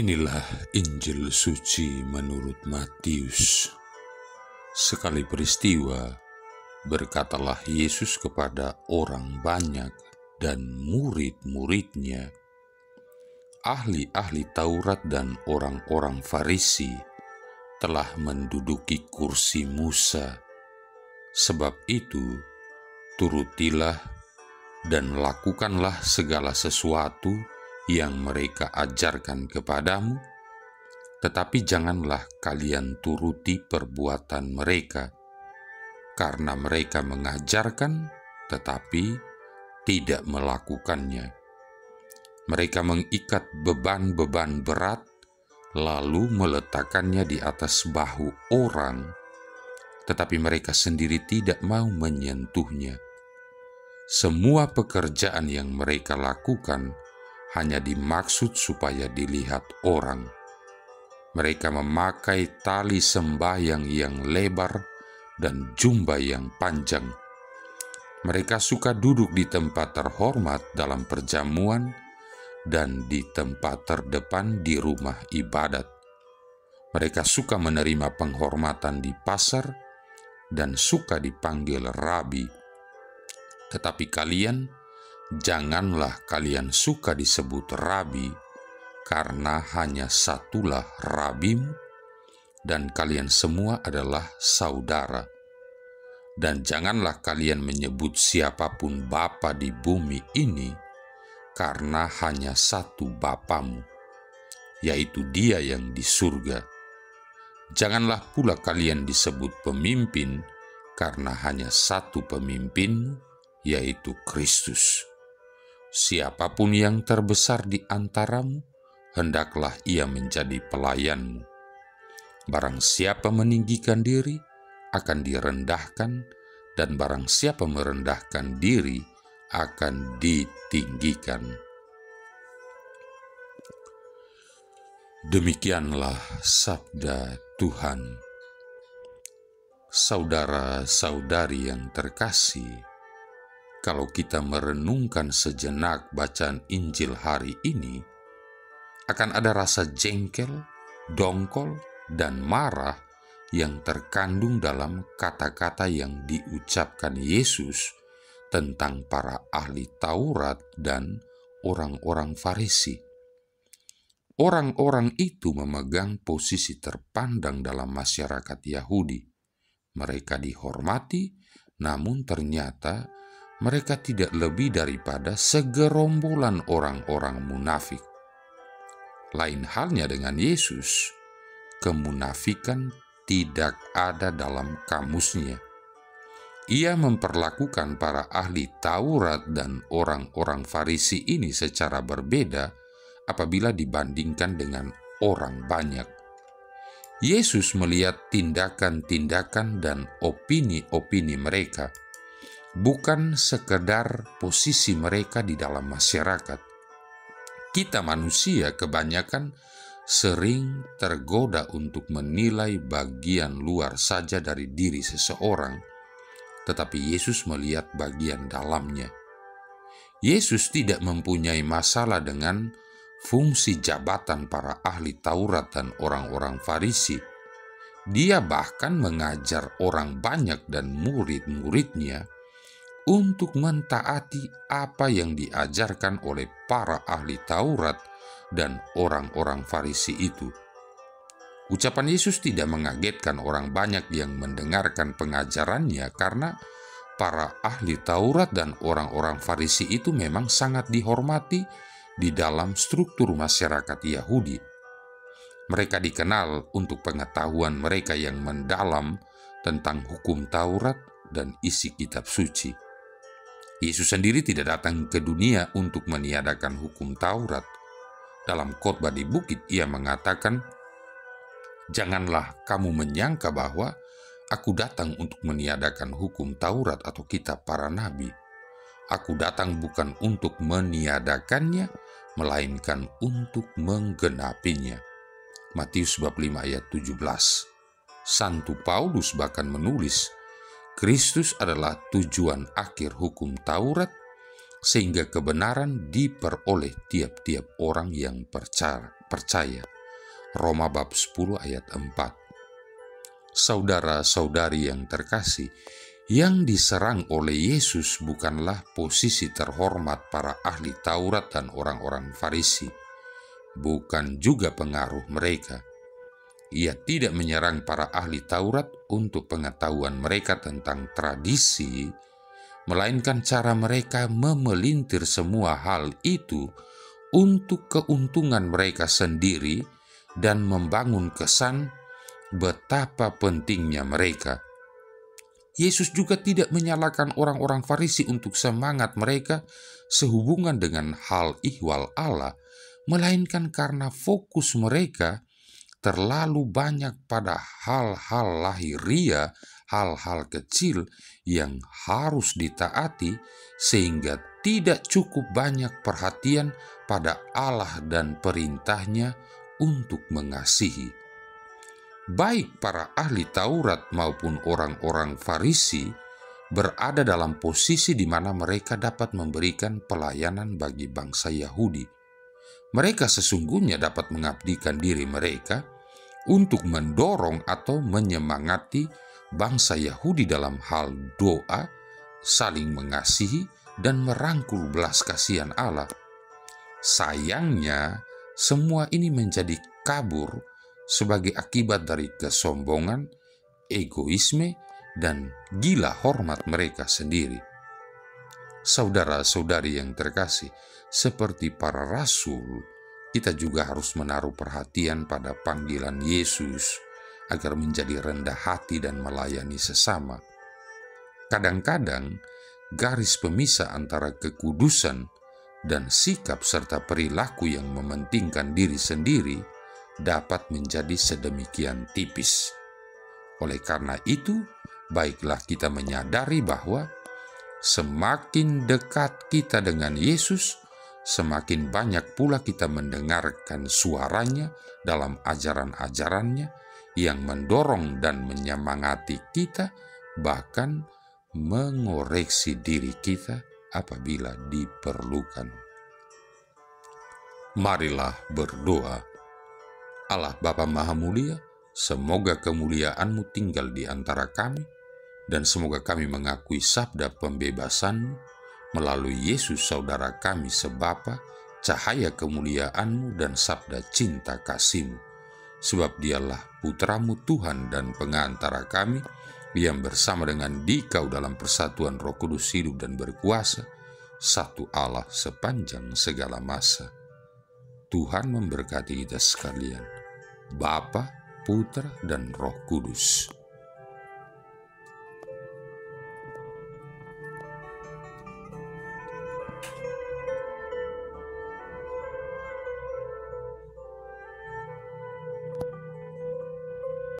Inilah Injil suci menurut Matius. Sekali peristiwa, berkatalah Yesus kepada orang banyak dan murid-muridnya, ahli-ahli Taurat dan orang-orang Farisi telah menduduki kursi Musa. Sebab itu, turutilah dan lakukanlah segala sesuatu yang mereka ajarkan kepadamu, tetapi janganlah kalian turuti perbuatan mereka, karena mereka mengajarkan tetapi tidak melakukannya. Mereka mengikat beban-beban berat, lalu meletakkannya di atas bahu orang, tetapi mereka sendiri tidak mau menyentuhnya. Semua pekerjaan yang mereka lakukan hanya dimaksud supaya dilihat orang. Mereka memakai tali sembahyang yang lebar dan jubah yang panjang. Mereka suka duduk di tempat terhormat dalam perjamuan dan di tempat terdepan di rumah ibadat. Mereka suka menerima penghormatan di pasar dan suka dipanggil rabi. Tetapi janganlah kalian suka disebut rabi, karena hanya satulah rabimu, dan kalian semua adalah saudara. Dan janganlah kalian menyebut siapapun bapa di bumi ini, karena hanya satu Bapamu, yaitu Dia yang di surga. Janganlah pula kalian disebut pemimpin, karena hanya satu pemimpinmu, yaitu Kristus. Siapapun yang terbesar di antaramu, hendaklah ia menjadi pelayanmu. Barang siapa meninggikan diri, akan direndahkan, dan barang siapa merendahkan diri, akan ditinggikan. Demikianlah sabda Tuhan. Saudara-saudari yang terkasih, kalau kita merenungkan sejenak bacaan Injil hari ini, akan ada rasa jengkel, dongkol, dan marah yang terkandung dalam kata-kata yang diucapkan Yesus tentang para ahli Taurat dan orang-orang Farisi. Orang-orang itu memegang posisi terpandang dalam masyarakat Yahudi. Mereka dihormati, namun ternyata mereka tidak lebih daripada segerombolan orang-orang munafik. Lain halnya dengan Yesus, kemunafikan tidak ada dalam kamusnya. Ia memperlakukan para ahli Taurat dan orang-orang Farisi ini secara berbeda apabila dibandingkan dengan orang banyak. Yesus melihat tindakan-tindakan dan opini-opini mereka, bukan sekedar posisi mereka di dalam masyarakat. Kita manusia kebanyakan sering tergoda untuk menilai bagian luar saja dari diri seseorang, tetapi Yesus melihat bagian dalamnya. Yesus tidak mempunyai masalah dengan fungsi jabatan para ahli Taurat dan orang-orang Farisi. Dia bahkan mengajar orang banyak dan murid-muridnya untuk mentaati apa yang diajarkan oleh para ahli Taurat dan orang-orang Farisi itu. Ucapan Yesus tidak mengagetkan orang banyak yang mendengarkan pengajarannya, karena para ahli Taurat dan orang-orang Farisi itu memang sangat dihormati di dalam struktur masyarakat Yahudi. Mereka dikenal untuk pengetahuan mereka yang mendalam tentang hukum Taurat dan isi kitab suci. Yesus sendiri tidak datang ke dunia untuk meniadakan hukum Taurat. Dalam khotbah di bukit, ia mengatakan, "Janganlah kamu menyangka bahwa aku datang untuk meniadakan hukum Taurat atau kitab para nabi. Aku datang bukan untuk meniadakannya, melainkan untuk menggenapinya." Matius bab 5 ayat 17. Santo Paulus bahkan menulis, Kristus adalah tujuan akhir hukum Taurat, sehingga kebenaran diperoleh tiap-tiap orang yang percaya. Roma bab 10 ayat 4. Saudara-saudari yang terkasih, yang diserang oleh Yesus bukanlah posisi terhormat para ahli Taurat dan orang-orang Farisi, bukan juga pengaruh mereka. Ia tidak menyerang para ahli Taurat untuk pengetahuan mereka tentang tradisi, melainkan cara mereka memelintir semua hal itu untuk keuntungan mereka sendiri dan membangun kesan betapa pentingnya mereka. Yesus juga tidak menyalahkan orang-orang Farisi untuk semangat mereka sehubungan dengan hal ihwal Allah, melainkan karena fokus mereka terlalu banyak pada hal-hal lahiriah, hal-hal kecil yang harus ditaati, sehingga tidak cukup banyak perhatian pada Allah dan perintahnya untuk mengasihi. Baik para ahli Taurat maupun orang-orang Farisi berada dalam posisi di mana mereka dapat memberikan pelayanan bagi bangsa Yahudi. Mereka sesungguhnya dapat mengabdikan diri mereka untuk mendorong atau menyemangati bangsa Yahudi dalam hal doa, saling mengasihi, dan merangkul belas kasihan Allah. Sayangnya, semua ini menjadi kabur sebagai akibat dari kesombongan, egoisme, dan gila hormat mereka sendiri. Saudara-saudari yang terkasih, seperti para rasul, kita juga harus menaruh perhatian pada panggilan Yesus agar menjadi rendah hati dan melayani sesama. Kadang-kadang, garis pemisah antara kekudusan dan sikap serta perilaku yang mementingkan diri sendiri dapat menjadi sedemikian tipis. Oleh karena itu, baiklah kita menyadari bahwa semakin dekat kita dengan Yesus, semakin banyak pula kita mendengarkan suaranya dalam ajaran-ajarannya yang mendorong dan menyemangati kita, bahkan mengoreksi diri kita apabila diperlukan. Marilah berdoa. Allah Bapa Maha Mulia, semoga kemuliaan-Mu tinggal di antara kami, dan semoga kami mengakui sabda pembebasan-Mu melalui Yesus saudara kami sebapa, cahaya kemuliaan-Mu dan sabda cinta kasih-Mu. Sebab Dialah Putra-Mu Tuhan dan pengantara kami, yang bersama dengan Dikau dalam persatuan Roh Kudus hidup dan berkuasa, satu Allah sepanjang segala masa. Tuhan memberkati kita sekalian, Bapa, Putra, dan Roh Kudus.